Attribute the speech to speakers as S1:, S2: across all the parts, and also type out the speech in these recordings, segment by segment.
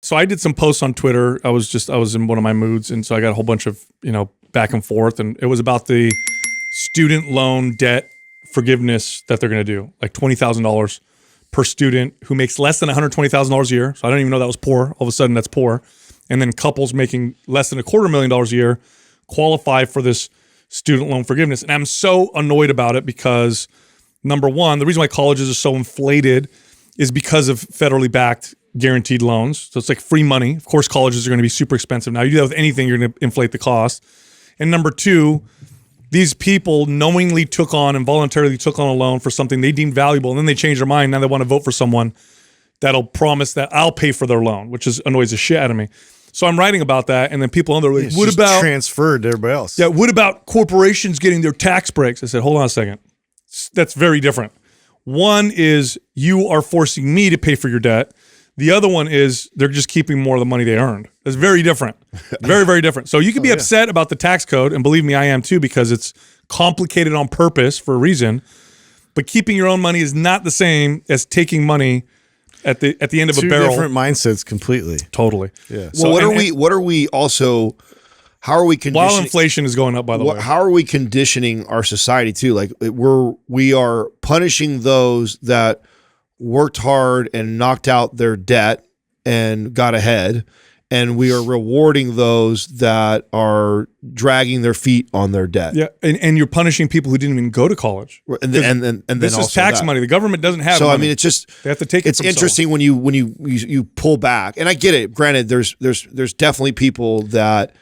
S1: So I did some posts on Twitter. I was in one of my moods, and so I got a whole bunch of back and forth, and it was about the student loan debt forgiveness that they're going to do, like $20,000 per student who makes less than $120,000 a year. So I don't even know that was poor. All of a sudden, that's poor. And then couples making less than $250,000 a year qualify for this student loan forgiveness. And I'm so annoyed about it because, number one, the reason why colleges are so inflated is because of federally backed guaranteed loans. So it's like free money. Of course, colleges are going to be super expensive. Now, you do that with anything, you're going to inflate the cost. And number two, these people knowingly took on and voluntarily took on a loan for something they deemed valuable, and then they change their mind. Now they want to vote for someone that'll promise that I'll pay for their loan, which annoys the shit out of me. So I'm writing about that, and then people on there are like, what about
S2: transferred to everybody else?
S1: Yeah, what about corporations getting their tax breaks? I said, hold on a second. That's very different. One is you are forcing me to pay for your debt. The other one is they're just keeping more of the money they earned. It's very different. Very, very different. So you can be upset about the tax code, and believe me, I am too, because it's complicated on purpose for a reason. But keeping your own money is not the same as taking money at the end of a barrel.
S2: Two different mindsets completely.
S1: Totally.
S2: Yeah.
S3: Well, what are we also? How are we conditioning?
S1: While inflation is going up, by the way.
S3: How are we conditioning our society too? Like we are punishing those that worked hard and knocked out their debt and got ahead, and we are rewarding those that are dragging their feet on their debt.
S1: Yeah, and you're punishing people who didn't even go to college.
S3: And then
S1: this is tax money. The government doesn't have.
S3: So
S1: money.
S3: I mean, it's just
S1: they have to take it.
S3: It's interesting when you pull back, and I get it. Granted, there's definitely people that.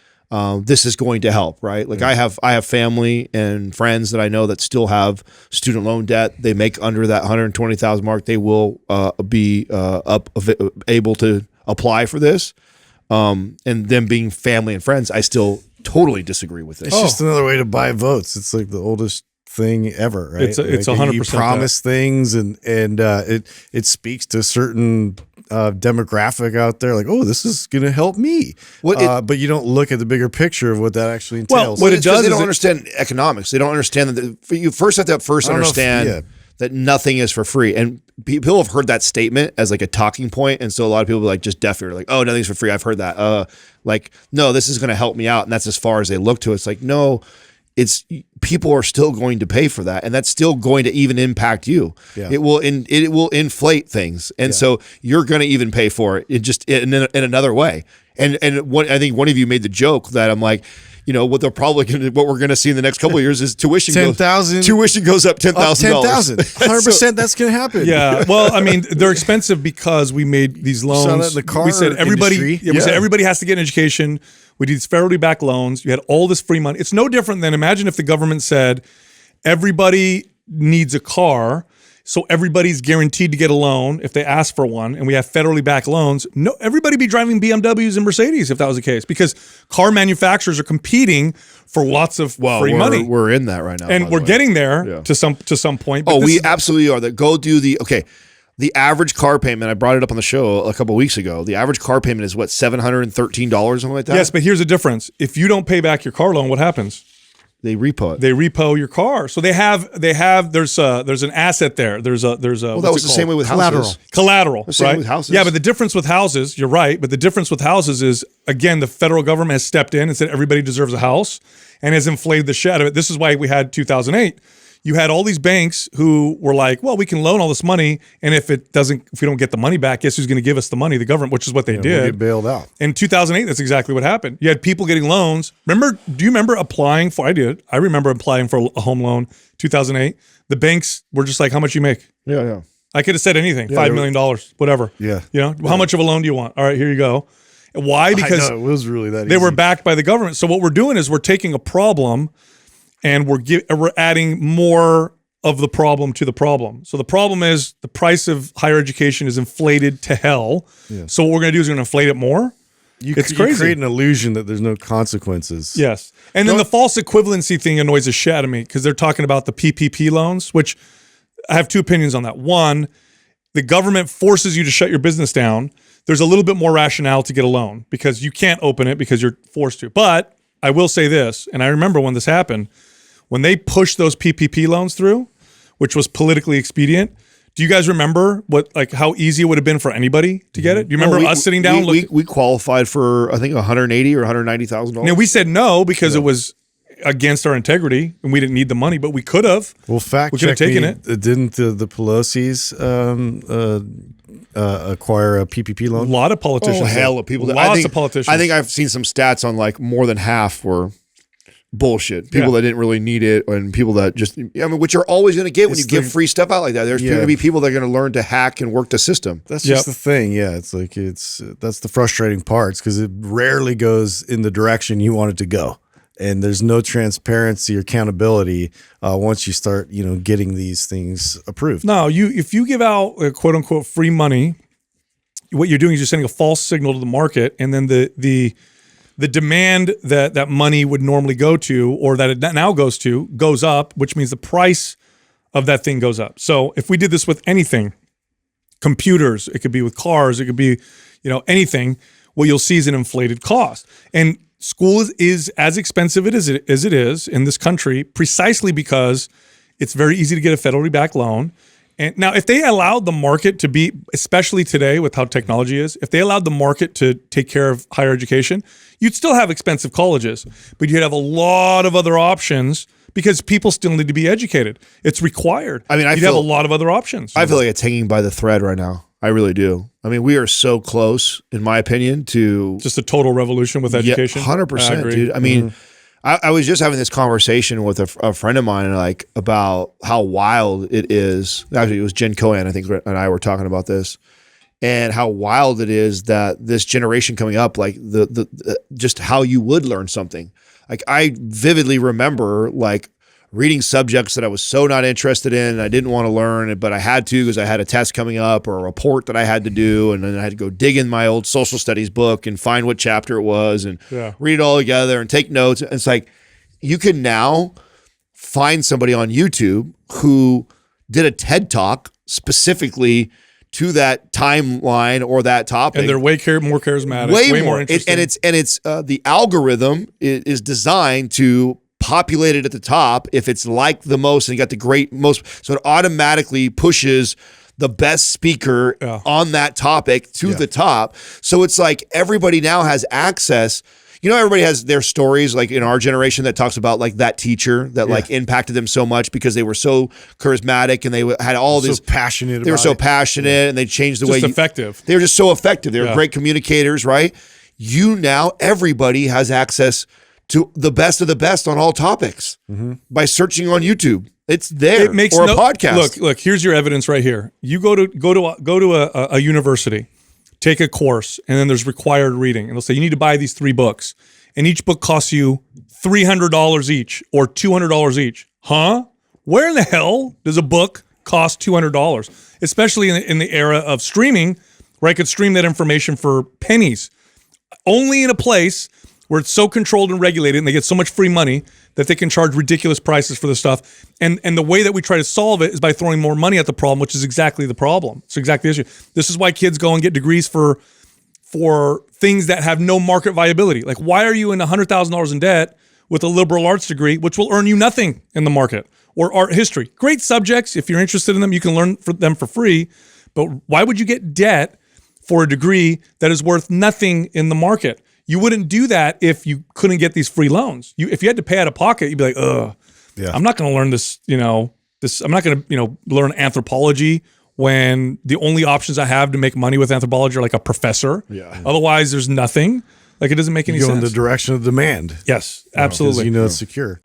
S3: This is going to help, right? Like I have family and friends that I know that still have student loan debt. They make under that 120,000 mark. They will be able to apply for this. And them being family and friends, I still totally disagree with it.
S2: It's just another way to buy votes. It's like the oldest thing ever, right?
S1: It's 100%.
S2: You promise things, and it speaks to a certain demographic out there, like, oh, this is going to help me. But you don't look at the bigger picture of what that actually entails.
S3: Well, what it does, they don't understand economics. They don't understand that you first have to understand that nothing is for free. And people have heard that statement as like a talking point, and so a lot of people are like just deaf ear, like, oh, nothing's for free. I've heard that. Like, no, this is going to help me out, and that's as far as they look to it. It's like, no. It's people are still going to pay for that, and that's still going to even impact you.
S2: Yeah.
S3: It will inflate things, and so you're going to even pay for it in another way. And what I think one of you made the joke that I'm like, what we're going to see in the next couple of years is tuition goes up $10,000.
S2: $100%. That's going to happen.
S1: Yeah. Well, I mean, they're expensive because we made these loans.
S2: You saw that in the car
S1: we said everybody.
S2: industry.
S1: We said everybody has to get an education. We did these federally backed loans. You had all this free money. It's no different than imagine if the government said everybody needs a car, so everybody's guaranteed to get a loan if they ask for one, and we have federally backed loans. No, everybody be driving BMWs and Mercedes if that was the case, because car manufacturers are competing for lots of free money.
S3: We're in that right now,
S1: and we're getting there to some point. But
S3: we absolutely are. The average car payment, I brought it up on the show a couple of weeks ago. The average car payment is what, $713, something like that?
S1: Yes, but here's the difference. If you don't pay back your car loan, what happens?
S3: They repo it.
S1: They repo your car. So there's an asset there. There's a
S3: well, that was the same way with houses.
S1: Collateral,
S3: same
S1: right?
S3: with houses.
S1: Yeah, but the difference with houses, you're right, but the difference with houses is, again, the federal government has stepped in and said everybody deserves a house and has inflated the shit out of it. This is why we had 2008. You had all these banks who were like, well, we can loan all this money, and if we don't get the money back, guess who's going to give us the money? The government, which is what they did.
S2: We'll get bailed out.
S1: In 2008, that's exactly what happened. You had people getting loans. Do you remember applying for, I did. I remember applying for a home loan, 2008. The banks were just like, how much you make?
S3: Yeah.
S1: I could have said anything, $5 million, whatever.
S2: Yeah.
S1: How much of a loan do you want? All right, here you go. Why? Because
S2: it was really that
S1: they
S2: easy.
S1: were backed by the government. So what we're doing is we're taking a problem and we're adding more of the problem to the problem. So the problem is the price of higher education is inflated to hell. Yeah. So what we're going to do is we're going to inflate it more. It's crazy.
S2: You create an illusion that there's no consequences.
S1: Yes. And then the false equivalency thing annoys the shit out of me because they're talking about the PPP loans, which I have two opinions on that. One, the government forces you to shut your business down. There's a little bit more rationale to get a loan because you can't open it because you're forced to. But I will say this, and I remember when this happened, when they pushed those PPP loans through, which was politically expedient, Do you guys remember how easy it would have been for anybody to get it? Do you remember us sitting down?
S3: We qualified for, I think, $180,000 or $190,000.
S1: Now, we said no because it was against our integrity and we didn't need the money, but we could have.
S2: Well, fact
S1: we could have
S2: check
S1: taken
S2: me.
S1: it.
S2: Didn't the Pelosi's acquire a PPP
S1: A
S2: loan?
S1: lot of politicians.
S3: Oh, hell of people.
S1: Lots of politicians.
S3: I think I've seen some stats on like more than half were bullshit. People that didn't really need it, and people that just, which you're always going to get when you give free stuff out like that. There's going to be people that are going to learn to hack and work the system.
S2: That's just the thing. Yeah, it's like that's the frustrating parts because it rarely goes in the direction you want it to go. And there's no transparency or accountability once you start, getting these things approved.
S1: No, if you give out quote unquote free money, what you're doing is you're sending a false signal to the market, and then the demand that money would normally go to, or that it now goes to, goes up, which means the price of that thing goes up. So if we did this with anything, computers, it could be with cars, it could be, anything, what you'll see is an inflated cost. And school is as expensive as it is in this country, precisely because it's very easy to get a federally backed loan. And now, if they allowed the market to be, especially today with how technology is, if they allowed the market to take care of higher education, you'd still have expensive colleges, but you'd have a lot of other options because people still need to be educated. It's required.
S3: I mean,
S1: you'd have a lot of other options.
S3: I feel like it's hanging by the thread right now. I really do. I mean, we are so close, in my opinion, to
S1: just a total revolution with education.
S3: 100%, dude. I mean, I was just having this conversation with a friend of mine, like, about how wild it is. Actually, it was Jen Cohen, I think, and I were talking about this, and how wild it is that this generation coming up, like the just how you would learn something. Like, I vividly remember like reading subjects that I was so not interested in and I didn't want to learn, but I had to because I had a test coming up or a report that I had to do, and then I had to go dig in my old social studies book and find what chapter it was and read it all together and take notes. And it's like, you can now find somebody on YouTube who did a TED Talk specifically to that timeline or that topic,
S1: and they're way more charismatic, way more interesting.
S3: And it's the algorithm is designed to populate it at the top if it's liked the most and you got the great most, so it automatically pushes the best speaker on that topic to the top. So it's like everybody now has access. Everybody has their stories, like in our generation, that talks about like that teacher that like impacted them so much because they were so charismatic and they had all this
S2: passionate.
S3: They were so passionate and they changed the way
S1: effective.
S3: They were just so effective. They were great communicators, right? Everybody has access to the best of the best on all topics by searching on YouTube. It's there.
S1: It makes
S3: or a podcast.
S1: Look. Here's your evidence right here. You go to a university, take a course, and then there's required reading, and they'll say you need to buy these 3 books, and each book costs you $300 each or $200 each. Huh? Where in the hell does a book cost $200? Especially in the era of streaming, where I could stream that information for pennies. Only in a place where it's so controlled and regulated and they get so much free money that they can charge ridiculous prices for the stuff. And the way that we try to solve it is by throwing more money at the problem, which is exactly the problem. It's exactly the issue. This is why kids go and get degrees for things that have no market viability. Like, why are you in $100,000 in debt with a liberal arts degree, which will earn you nothing in the market? Or art history. Great subjects. If you're interested in them, you can learn them for free. But why would you get debt for a degree that is worth nothing in the market? You wouldn't do that if you couldn't get these free loans. If you had to pay out of pocket, you'd be like, I'm not going to learn this, I'm not going to, learn anthropology when the only options I have to make money with anthropology are like a professor. Yeah. Otherwise, there's nothing. Like, it doesn't make any sense.
S2: Go in the direction of demand.
S1: Yes, absolutely.
S2: It's secure.